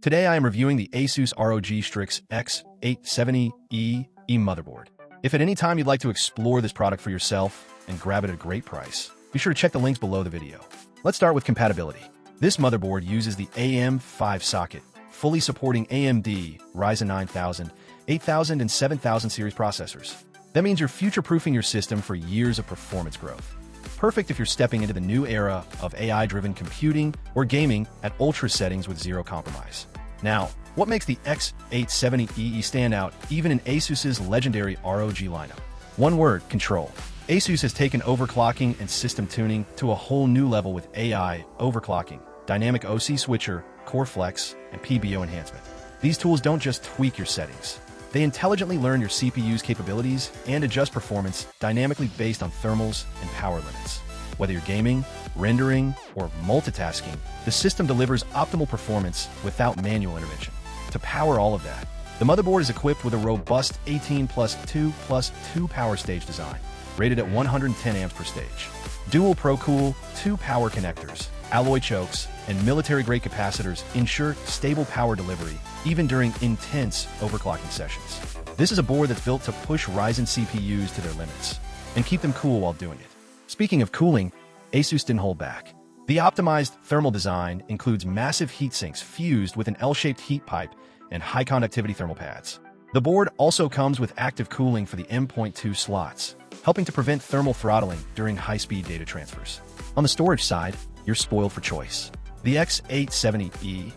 Today I am reviewing the ASUS ROG Strix X870E-E Motherboard. If at any time you'd like to explore this product for yourself and grab it at a great price, be sure to check the links below the video. Let's start with compatibility. This motherboard uses the AM5 socket, fully supporting AMD Ryzen 9000, 8000, and 7000 series processors. That means you're future-proofing your system for years of performance growth. Perfect if you're stepping into the new era of AI-driven computing or gaming at ultra settings with zero compromise. Now, what makes the X870E stand out even in ASUS's legendary ROG lineup? One word: control. ASUS has taken overclocking and system tuning to a whole new level with AI, overclocking, dynamic OC switcher, core flex, and PBO enhancement. These tools don't just tweak your settings. They intelligently learn your CPU's capabilities and adjust performance dynamically based on thermals and power limits. Whether you're gaming, rendering, or multitasking, the system delivers optimal performance without manual intervention. To power all of that, the motherboard is equipped with a robust 18+2+2 power stage design, rated at 110 amps per stage. Dual ProCool 2 power connectors, alloy chokes, and military-grade capacitors ensure stable power delivery even during intense overclocking sessions. This is a board that's built to push Ryzen CPUs to their limits and keep them cool while doing it. Speaking of cooling, ASUS didn't hold back. The optimized thermal design includes massive heatsinks fused with an L-shaped heat pipe and high-conductivity thermal pads. The board also comes with active cooling for the M.2 slots, helping to prevent thermal throttling during high-speed data transfers. On the storage side, you're spoiled for choice. The X870E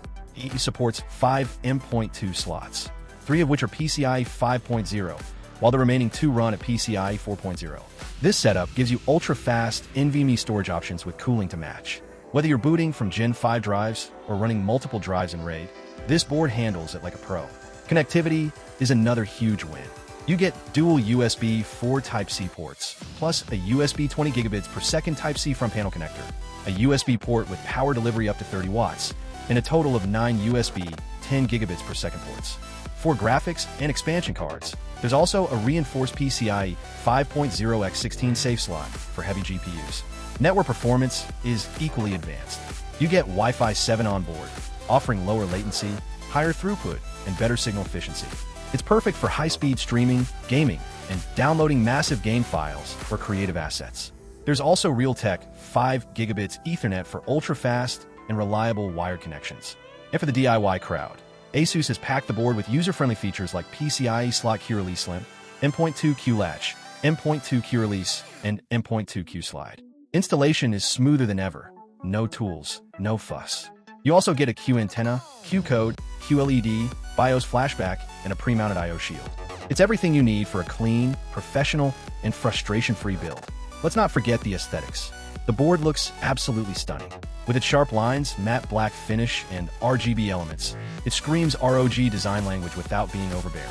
supports 5 M.2 slots, 3 of which are PCIe 5.0, while the remaining 2 run at PCIe 4.0. This setup gives you ultra-fast NVMe storage options with cooling to match. Whether you're booting from Gen 5 drives or running multiple drives in RAID, this board handles it like a pro. Connectivity is another huge win. You get dual USB 4 Type-C ports, plus a USB 20 gigabits per second Type-C front panel connector, a USB port with power delivery up to 30 watts, and a total of 9 USB 10 gigabits per second ports. For graphics and expansion cards, there's also a reinforced PCIe 5.0x16 safe slot for heavy GPUs. Network performance is equally advanced. You get Wi-Fi 7 on board, offering lower latency, higher throughput, and better signal efficiency. It's perfect for high-speed streaming, gaming, and downloading massive game files or creative assets. There's also Realtek 5 gigabits Ethernet for ultra-fast and reliable wired connections. And for the DIY crowd, ASUS has packed the board with user-friendly features like PCIe slot key release slim, M.2 Q latch, M.2 Q release, and M.2 Q slide. Installation is smoother than ever. No tools, no fuss. You also get a Q antenna, Q code, QLED, BIOS flashback, and a pre-mounted I/O shield. It's everything you need for a clean, professional, and frustration-free build. Let's not forget the aesthetics. The board looks absolutely stunning. With its sharp lines, matte black finish, and RGB elements, it screams ROG design language without being overbearing.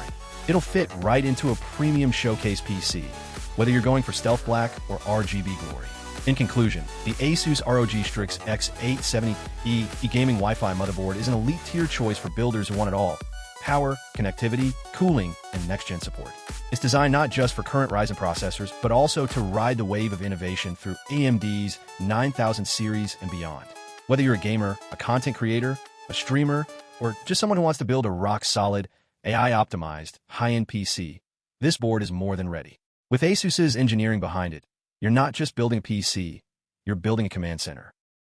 It'll fit right into a premium showcase PC, whether you're going for stealth black or RGB glory. In conclusion, the ASUS ROG Strix X870E-E gaming Wi-Fi motherboard is an elite-tier choice for builders who want it all: power, connectivity, cooling, and next-gen support. It's designed not just for current Ryzen processors, but also to ride the wave of innovation through AMD's 9000 series and beyond. Whether you're a gamer, a content creator, a streamer, or just someone who wants to build a rock-solid, AI-optimized, high-end PC, this board is more than ready. With ASUS's engineering behind it, you're not just building a PC, you're building a command center.